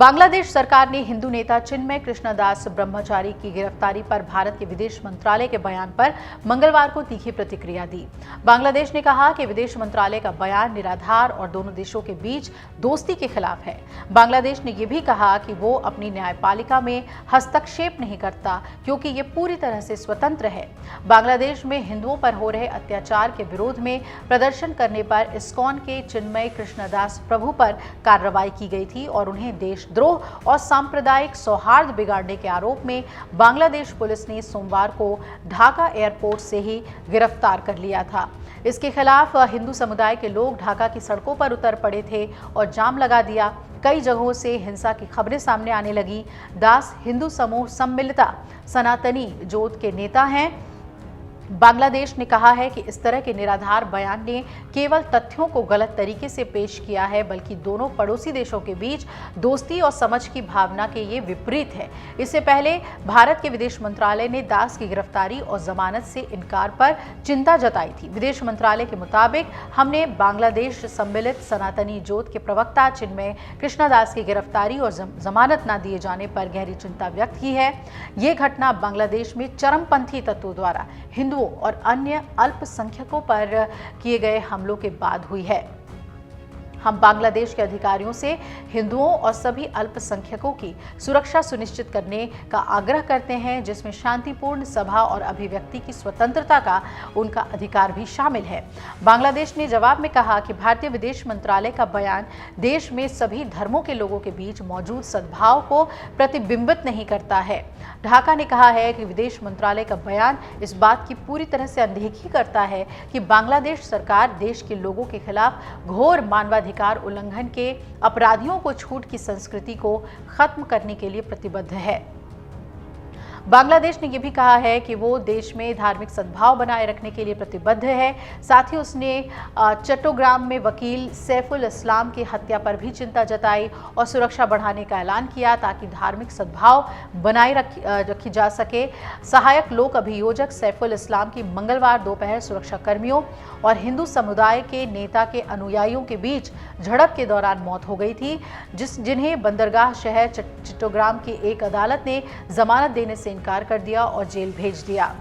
बांग्लादेश सरकार ने हिंदू नेता चिन्मय कृष्णदास ब्रह्मचारी की गिरफ्तारी पर भारत के विदेश मंत्रालय के बयान पर मंगलवार को तीखी प्रतिक्रिया दी। बांग्लादेश ने कहा कि विदेश मंत्रालय का बयान निराधार और दोनों देशों के बीच दोस्ती के खिलाफ है। बांग्लादेश ने यह भी कहा कि वो अपनी न्यायपालिका में हस्तक्षेप नहीं करता क्योंकि ये पूरी तरह से स्वतंत्र है। बांग्लादेश में हिंदुओं पर हो रहे अत्याचार के विरोध में प्रदर्शन करने पर इस्कॉन के चिन्मय कृष्णदास प्रभु पर कार्रवाई की गई थी और उन्हें देशद्रोह और सांप्रदायिक सौहार्द बिगाड़ने के आरोप में बांग्लादेश पुलिस ने सोमवार को ढाका एयरपोर्ट से ही गिरफ्तार कर लिया था। इसके खिलाफ हिंदू समुदाय के लोग ढाका की सड़कों पर उतर पड़े थे और जाम लगा दिया। कई जगहों से हिंसा की खबरें सामने आने लगी। दास हिंदू समूह सम्मिलिता सनातनी जोत के नेता हैं। बांग्लादेश ने कहा है कि इस तरह के निराधार बयान ने केवल तथ्यों को गलत तरीके से पेश किया है, बल्कि दोनों पड़ोसी देशों के बीच दोस्ती और समझ की भावना के ये विपरीत है। इससे पहले भारत के विदेश मंत्रालय ने दास की गिरफ्तारी और जमानत से इनकार पर चिंता जताई थी। विदेश मंत्रालय के मुताबिक हमने बांग्लादेश सम्मिलित सनातनी जोत के प्रवक्ता चिन्मय कृष्णदास की गिरफ्तारी और जमानत न दिए जाने पर गहरी चिंता व्यक्त की है। ये घटना बांग्लादेश में चरमपंथी तत्वों द्वारा हिंदुओं और अन्य अल्पसंख्यकों पर किए गए हमलों के बाद हुई है। हम बांग्लादेश के अधिकारियों से हिंदुओं और सभी अल्पसंख्यकों की सुरक्षा सुनिश्चित करने का आग्रह करते हैं, जिसमें शांतिपूर्ण सभा और अभिव्यक्ति की स्वतंत्रता का उनका अधिकार भी शामिल है। बांग्लादेश ने जवाब में कहा कि भारतीय विदेश मंत्रालय का बयान देश में सभी धर्मों के लोगों के बीच मौजूद सद्भाव को प्रतिबिंबित नहीं करता है। ढाका ने कहा है कि विदेश मंत्रालय का बयान इस बात की पूरी तरह से अनदेखी करता है कि बांग्लादेश सरकार देश के लोगों के खिलाफ घोर मानवाधिकार उल्लंघन के अपराधियों को छूट की संस्कृति को खत्म करने के लिए प्रतिबद्ध है। बांग्लादेश ने यह भी कहा है कि वो देश में धार्मिक सद्भाव बनाए रखने के लिए प्रतिबद्ध है। साथ ही उसने चट्टोग्राम में वकील सैफुल इस्लाम की हत्या पर भी चिंता जताई और सुरक्षा बढ़ाने का ऐलान किया ताकि धार्मिक सद्भाव बनाए रखी जा सके। सहायक लोक अभियोजक सैफुल इस्लाम की मंगलवार दोपहर सुरक्षा कर्मियों और हिंदू समुदाय के नेता के अनुयायियों के बीच झड़प के दौरान मौत हो गई थी, जिन्हें बंदरगाह शहर चट्टोग्राम की एक अदालत ने जमानत देने से इनकार कर दिया और जेल भेज दिया।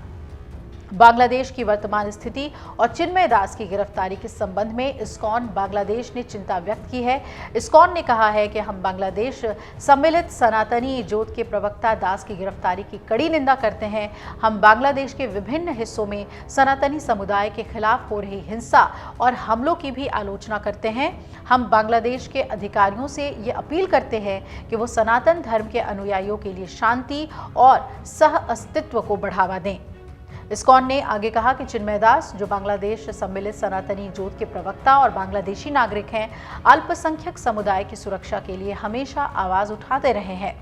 बांग्लादेश की वर्तमान स्थिति और चिन्मय दास की गिरफ्तारी के संबंध में इस्कॉन बांग्लादेश ने चिंता व्यक्त की है। इस्कॉन ने कहा है कि हम बांग्लादेश सम्मिलित सनातनी जोत के प्रवक्ता दास की गिरफ्तारी की कड़ी निंदा करते हैं। हम बांग्लादेश के विभिन्न हिस्सों में सनातनी समुदाय के खिलाफ हो रही हिंसा और हमलों की भी आलोचना करते हैं। हम बांग्लादेश के अधिकारियों से ये अपील करते हैं कि वो सनातन धर्म के अनुयायियों के लिए शांति और सह अस्तित्व को बढ़ावा दें। इस्कॉन ने आगे कहा कि चिन्मय दास, जो बांग्लादेश सम्मिलित सनातनी जोत के प्रवक्ता और बांग्लादेशी नागरिक हैं, अल्पसंख्यक समुदाय की सुरक्षा के लिए हमेशा आवाज उठाते रहे हैं।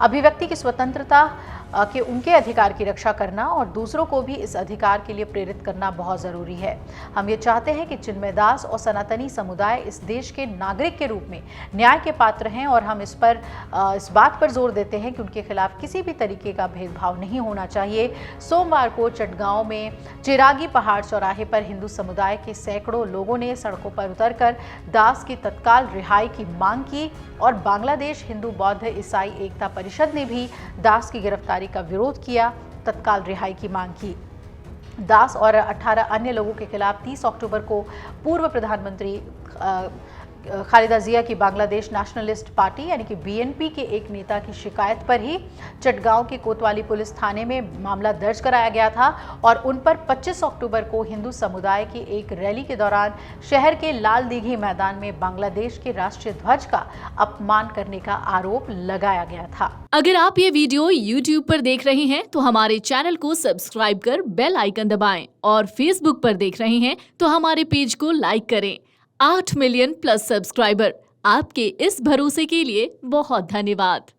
अभिव्यक्ति की स्वतंत्रता के उनके अधिकार की रक्षा करना और दूसरों को भी इस अधिकार के लिए प्रेरित करना बहुत ज़रूरी है। हम ये चाहते हैं कि चिन्मय दास और सनातनी समुदाय इस देश के नागरिक के रूप में न्याय के पात्र हैं और हम इस बात पर जोर देते हैं कि उनके खिलाफ किसी भी तरीके का भेदभाव नहीं होना चाहिए। सोमवार को चटगांव में चिरागी पहाड़ चौराहे पर हिंदू समुदाय के सैकड़ों लोगों ने सड़कों पर उतरकर दास की तत्काल रिहाई की मांग की और बांग्लादेश हिंदू बौद्ध ईसाई एकता परिषद ने भी दास की गिरफ्तारी का विरोध किया, तत्काल रिहाई की मांग की। दास और 18 अन्य लोगों के खिलाफ 30 अक्टूबर को पूर्व प्रधानमंत्री खालिदा जिया की बांग्लादेश नेशनलिस्ट पार्टी यानी कि बीएनपी के एक नेता की शिकायत पर ही चटगांव के कोतवाली पुलिस थाने में मामला दर्ज कराया गया था और उन पर 25 अक्टूबर को हिंदू समुदाय की एक रैली के दौरान शहर के लाल दीघी मैदान में बांग्लादेश के राष्ट्रीय ध्वज का अपमान करने का आरोप लगाया गया था। अगर आप ये वीडियो YouTube पर देख रहे हैं तो हमारे चैनल को सब्सक्राइब कर बेल आइकन दबाएं और Facebook पर देख रहे हैं तो हमारे पेज को लाइक करें। 8 मिलियन प्लस सब्सक्राइबर, आपके इस भरोसे के लिए बहुत धन्यवाद।